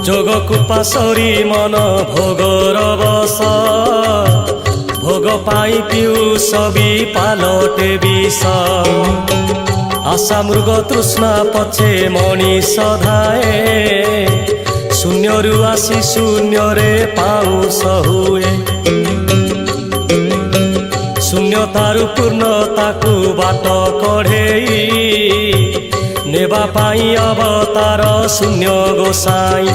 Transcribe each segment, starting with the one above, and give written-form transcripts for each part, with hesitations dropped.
जोगकु पासरी मन भोगर बस भोग पाई पिउ सबी पालटे विष आशा मृग तृष्णा पछे मनीष धाए शून्यरु आसी शून्य रे पाउस हुए शून्यतारु पूर्णताकु बाट कढ़ेई नेबा पाई अवतार शून्य गोसाई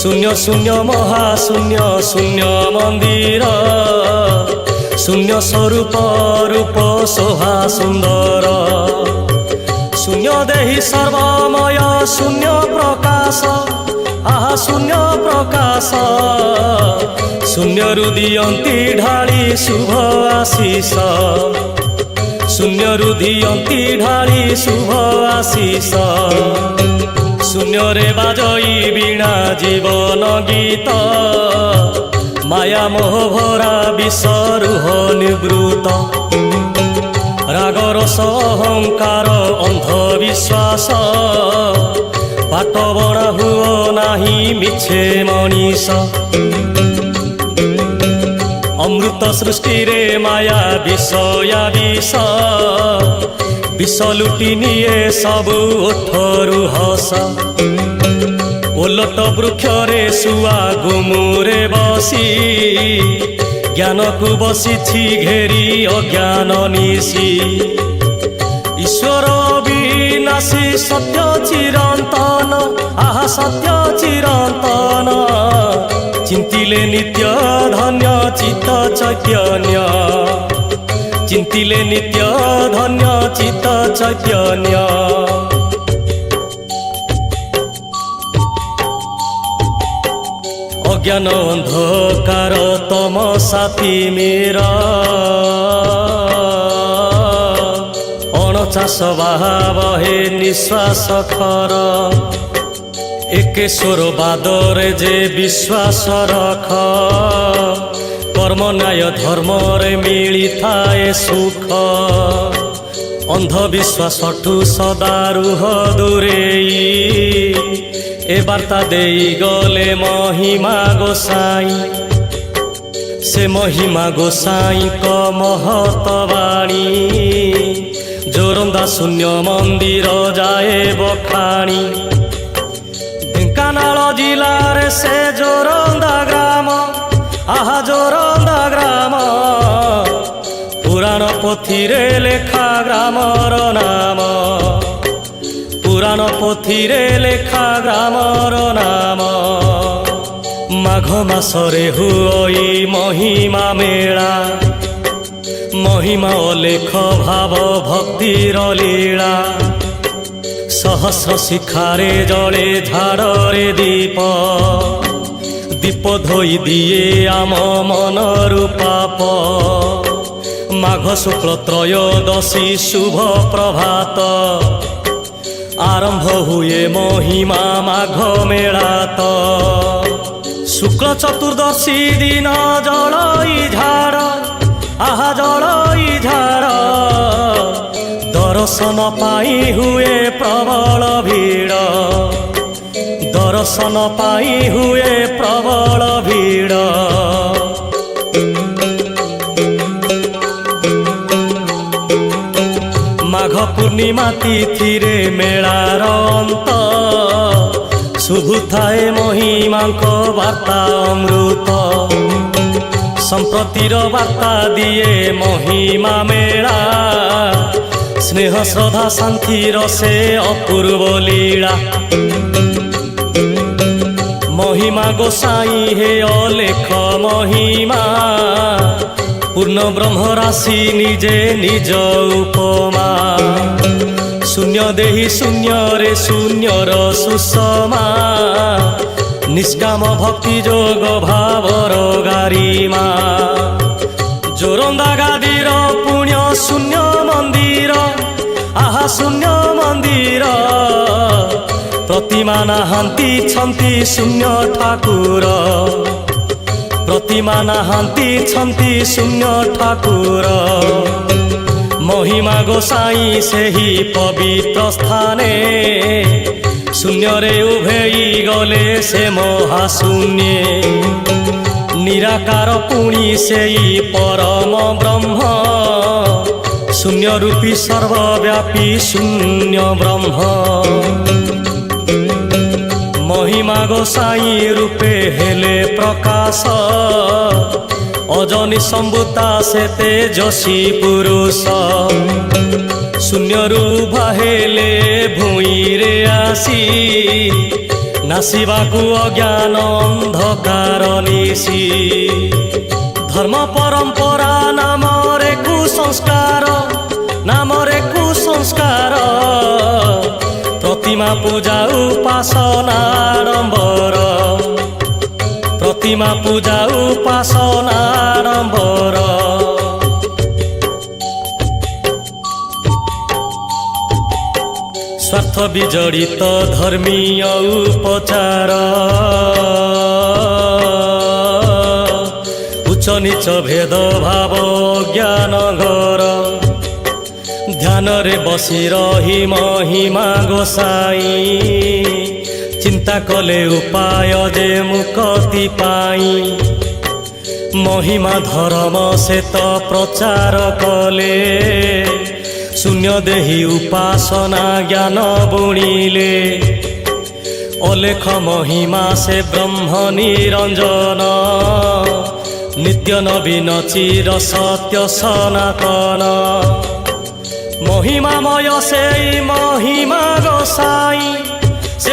शून्य शून्य महाशून्य शून्य मंदिर शून्य स्वरूप रूप शोभा सुंदर शून्य देहि सर्वमय शून्य प्रकाश आहा शून्य प्रकाश शून्य रुदियंती ढाली शुभ आशीष शून्य रुदियंती ढाली शुभ आशीष शून्य रे बाजई वीणा जीवन गीत माया मोह भरा विषरुह निवृत रागरस अहंकार अंधविश्वास पाट बणा हुओ नाही मिछे मनीष अमृत सृष्टि रे माया विषया विष विष लुटी निये सबु ओठरु हस ओलट वृक्ष रे सुआ गुमुरे बसी ज्ञान को बसी घेरी अज्ञान निशी ईश्वर विनाशी सत्य चिरंतन आहा सत्य चिरंतन चिंतिले नित्य धन्य चित्त चैतन्य चिंतिले नित्य धन्य चित्त चैतन्य अज्ञान अंधकार तम साथी मेरा अणचाष भाव हे निश्वास खर एकेश्वर बादरे जे विश्वास रख कर्म न्याय धर्म रे मिली थाए सुख अंधविश्वास ठू सदा रुह दूरेई ए वार्ता देई गले महिमा गोसाई से महिमा गोसाई को महत बाणी जोरंदा शून्य मंदिर जाए बखाणी ढेंकानाल जिलार से जोरंदा ग्राम आहा जोरंदा ग्राम पुराण पोथी रे लेखा ग्रामर नाम पुराण पोथी रे लेखा ग्रामर नाम माघ मासरे हुई महिमा मेला महिमा अलेख भाव भक्तिर लीला सहस्र शिखारे जले झाड़े दीप दीप धोई दिए आम मनरु पाप माघ शुक्ल त्रयोदशी शुभ प्रभात आरंभ हुए महिमा माघ मेला तो शुक्ल चतुर्दशी दिन जलई झाड़ आहा जलई झाड़ दर्शन पाई हुए प्रबल भीड़ दर्शन पाई हुए प्रबल भीड़ माघ पूर्णिमा तिथि रे मेलार अंत शुभु थाए महिमा वार्ता अमृत संप्रतिर वार्ता दिए महिमा मेला स्नेह श्रद्धा शांति रसे अपूर्व लीला महिमा गोसाई हे अलेख महिमा पूर्ण ब्रह्म राशि निजे निज उपमा शून्य देहि शून्य रे शून्यर सुषमा निष्काम भक्ति जोग भावर गारिमा जोरंदा गादीर पुण्य शून्य मंदिर आहा शून्य मंदिर प्रतिमा नाहांती छंती शून्य ठाकुर प्रतिमा नाहांती छंती शून्य ठाकुर महिमा गोसाई ସେହି ପବିତ୍ର ସ୍ଥାନେ ଶୂନ୍ୟରେ ଉଭେଇ ଗଲେ ସେ ମହାଶୂନ୍ୟେ ନିରାକାର ପୁଣି ସେଇ ପରମ ବ୍ରହ୍ମ ଶୂନ୍ୟ ରୂପୀ ସର୍ବବ୍ୟାପୀ ଶୂନ୍ୟ ବ୍ରହ୍ମ महिमा गोसाई रूपे हेले प्रकाश अजनी सम्भुता से तेजसी पुरुष शून्यरू बाहेले भूईरे आसी नासिबाकु अज्ञान अंधकार निशी धर्म परंपरा नामरे कुसंस्कार प्रतिमा पूजा उपासनाडम्बर प्रतिमा पूजा उपासनाडम्बर स्वार्थ विजड़ित धर्मीय उपचार उच्च नीच भेद भाव ज्ञान घर ध्यान रे बसी रही महिमा गोसाई चिंता कले उपाय जे मुक्ति पाई महिमा धर्म से तो प्रचार कले शून्य देही उपासना ज्ञान बुणिले अलेख महिमा से ब्रह्म निरंजन नित्य नवीन चिर सत्य सनातन महिमामय से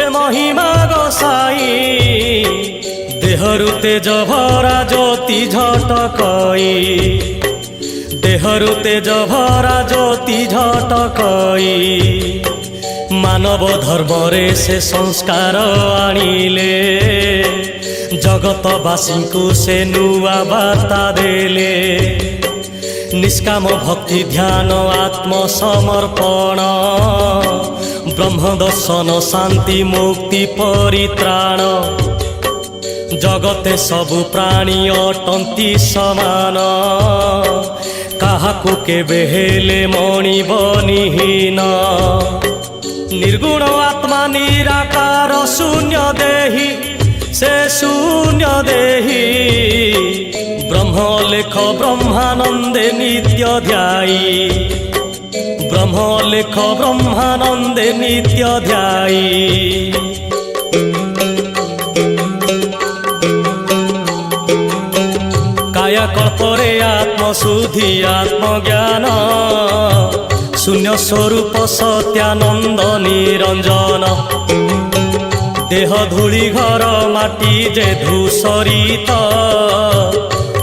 महिमा गोसाई देहरु तेज भरा ज्योति झटकई देहरु तेज भरा ज्योति झटकई मानव धर्म रे से संस्कार आनिले जगतवासी को से नुआ बार्ता देले निष्काम भक्ति ध्यान आत्मसमर्पण ब्रह्म दर्शन शांति मुक्ति परित्राण जगते सबु प्राणी अटंती समान काहाकु केबे हेले मणिब निहीन निर्गुण आत्मा निराकार शून्य देही से शून्य देही ब्रह्म लेख ब्रह्मानंदे नित्य ध्यायी ब्रह्म लेख ब्रह्मानंदे नित्य ध्यायी काया कल्परे आत्मशुद्धि आत्मज्ञान शून्य स्वरूप सत्यानंद निरंजन देह धूली घर माटी जे धूसरित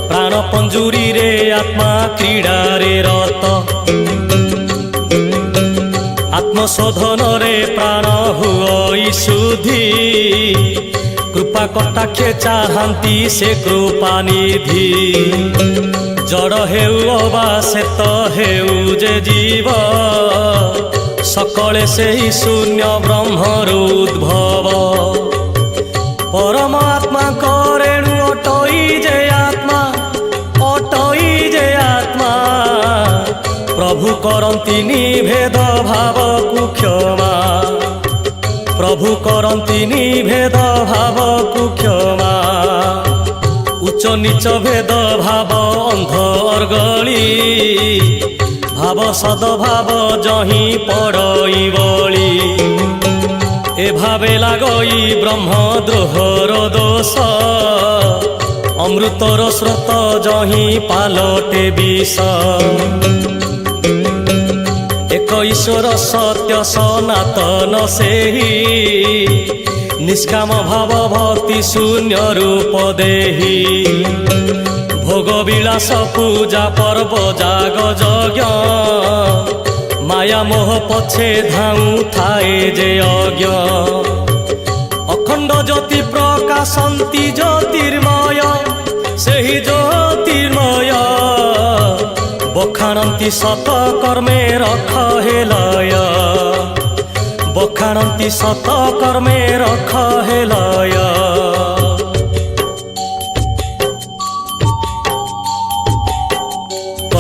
प्राण पंजुरी रे आत्मा क्रीड़ा रे रत आत्मशोधन रे प्राण हुई शुद्धि कृपा कटाक्षे चाहती से कृपा निधि जड़ हेउ अबा शेत हेउ जे जीव सकले से ही शून्य ब्रह्मरु उद्भव परमात्मा करेणु अटई जे आत्मा प्रभु करंती निभेद भाव कु क्षमा प्रभु करंती निभेद भाव कु क्षमा उच्च नीच भेद भाव अंध अर्गली भाव सद्भाव जही पड़ई बली ए भावे लागई ब्रह्म द्रोहर दोष अमृतर स्रोत जही पालटे विष एक ईश्वर सत्य सनातन सेही निष्काम भाव भक्ति शून्य रूप देही भोग विलास पूजा पर्व जाग यज्ञ माया मोह पछे धाऊ थाए जे अज्ञ अखंड ज्योति प्रकाशंती ज्योतिर्मय सेही ज्योतिर्मय बखाणंती सत कर्मे रख हेलय बखाणंती सत कर्मे रख हेलय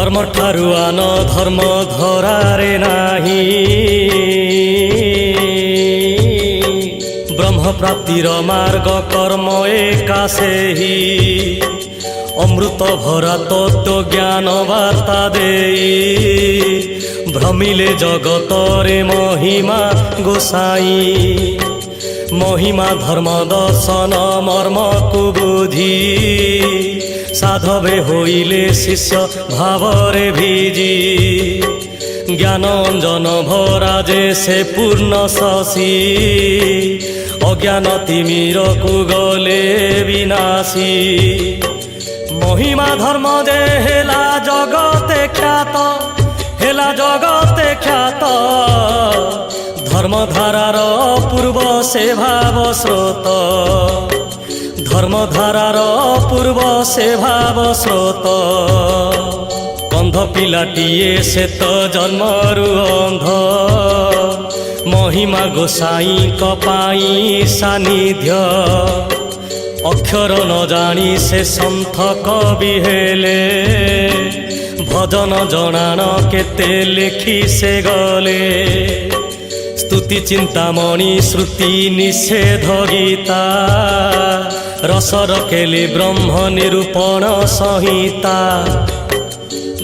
धर्म ठारु आन धर्म धरारे नाही ब्रह्म प्राप्तिर मार्ग कर्म एका सेही अमृत भरा तत्व ज्ञान वार्ता देई भ्रमिले जगतरे महिमा गोसाई महिमा धर्म दर्शन मर्म को बुझी साधवे होइले शिष्य भावरे भिजी ज्ञान अंजन भरा जे से पूर्ण शशि अज्ञान तिमिर को गले विनाशी महिमा धर्म जे हेला जगते ख्यात हेला जगते ख्यात धर्मधारार पूर्व से भाव स्रोत धर्मधारार पूर्व से भाव स्रोत कंध पिलाटिए से तो जन्मरु अंध महिमा गोसाई कपाई सानिध्य अक्षर न जानी से सन्थ कवि हेले भजन जनाण केते लेखी से गले स्तुति चिंतामणि श्रुति निषेध गीता रसर केले ब्रह्म निरूपण संहिता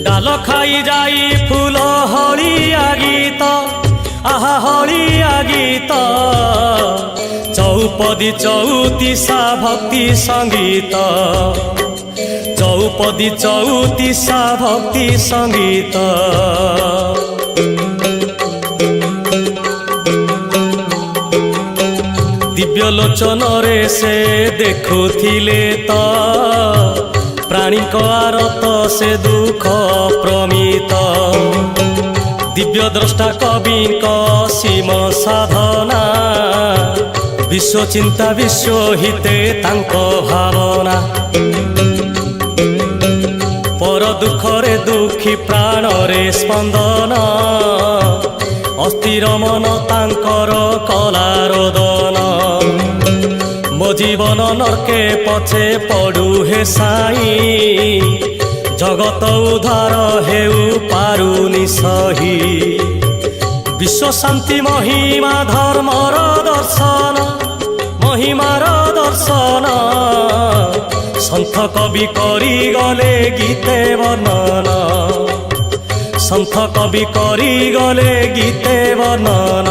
डाल खाई जाई फूल हरिया गीत आहा हरिया गीत चौपदी चौतीसा भक्ति संगीत चौपदी चौतीसा भक्ति संगीत दिव्य लोचन रे से देखुथिले तो प्राणी आरत से दुख प्रमित दिव्य द्रष्टा कवि सीम साधना विश्व चिंता विश्व हिते तांको भावना पर दुख रे दुखी प्राण रे स्पंदन अस्थिर मन तांकर कला रोदन मो जीवन नरके पछे पड़ू हे साई जगत उद्धार हेउ पारुनी सही विश्व शांति महिमा धर्मर दर्शन महिमार दर्शन सन्थ कवि करी गले गीते वर्णन सन्थ कवि करी गले गीते वर्णन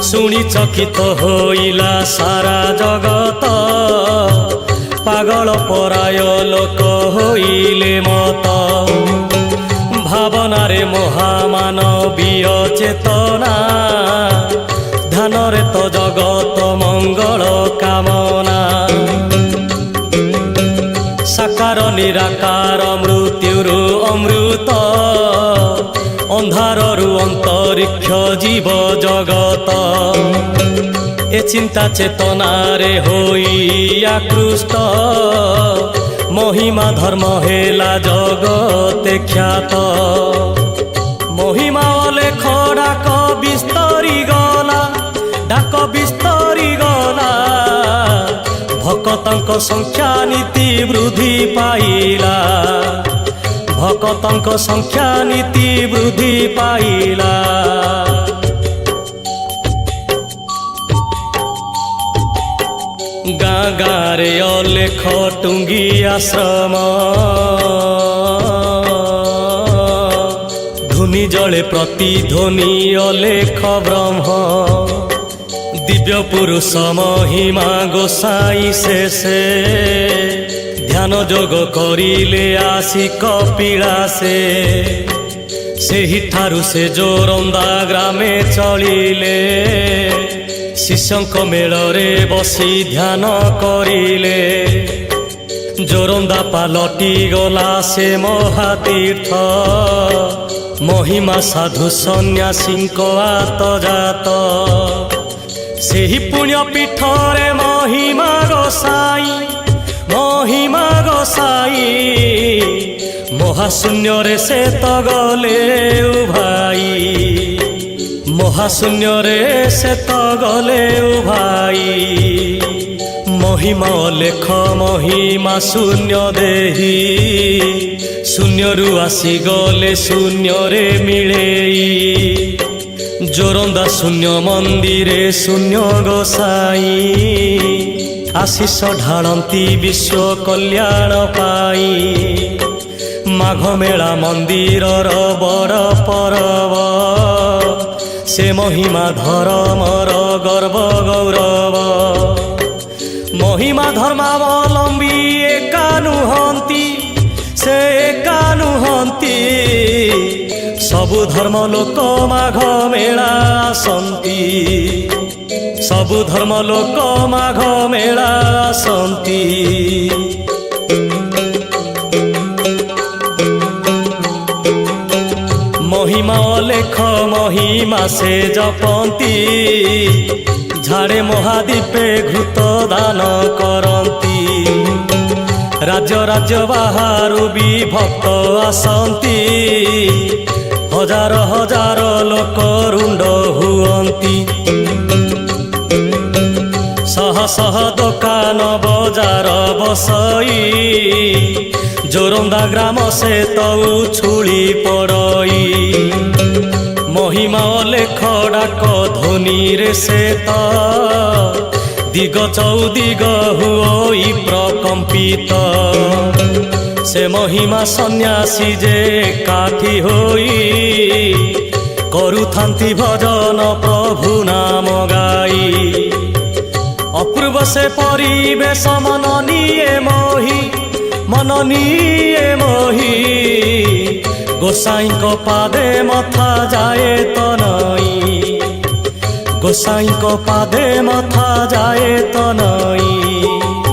शुणी चकित होइला सारा जगत पागल पराय लोक होइले मत भावना रे महामानवीय चेतना ध्यान रे तो जगत मंगल कामना साकार निराकार मृत्युरु अमृत अंधाररु अंतरिक्ष जीव जगत ए चिंता चेतना रे होई आकृष्ट महिमा धर्म हेला जगते ख्यात महिमा लेख डाक बिस्तरी गला डाक बिस्तरी गला भक्तंक संख्या नीति वृद्धि पाइला भक्तंक संख्या नीति वृद्धि पाइला गाँ गाँ रे अलेख टुंगी आश्रम धुनि जले प्रतिध्वनि अलेख ब्रह्म दिव्य पुरुष महिमा गोसाई शेषे ध्यान जोग करिले आसी कपिला से ठारू से जोरंदा ग्रामे चलिले शिष्यंक मेलरे बसी ध्यान करिले जोरंदा पालटी गला से महातीर्थ महिमा साधु सन्यासींक आतजात सेही पुण्य पीठरे महिमा गोसाई महाशून्य रे से तो गले उभाई महाशून्य रे से तो गले उभाई महिमा लेख महिमा शून्य देही शून्यरू आसी गले शून्य रे मिले जोरंदा शून्य मंदिरे शून्य गोसाई आशीष ढाळंती विश्व कल्याण पाई माघ मेला मंदिरर बड़ परब से महिमा धर्मर गर्व गौरव महिमा धर्मावलंबी एका नुहंती से एका नुहंती सबु धर्म लोक माघ मेला आसंती सबु धर्म लोक माघ मेला आसंती महिमा लेख महिमा से जपंती झाड़े महादीपे घृत दान करती राज्य राज्य बाहारू भी भक्त आसंती हजार हजार लोक रुंड हुअंती शह शह दुकान बजार बसई जोरंदा ग्राम से तऊ छुड़ी पड़ई महिमा लेख डाक ध्वनि रे से दिग चौदिग हुई प्रकंपित से महिमा सन्यासी जे काठी होई करुथांती भजन प्रभु नाम गाई अपूर्व से परिवेश मननीय मोही गोसाई को पादे मथा जाए तो नई गोसाई को पादे मथा जाए तो नई।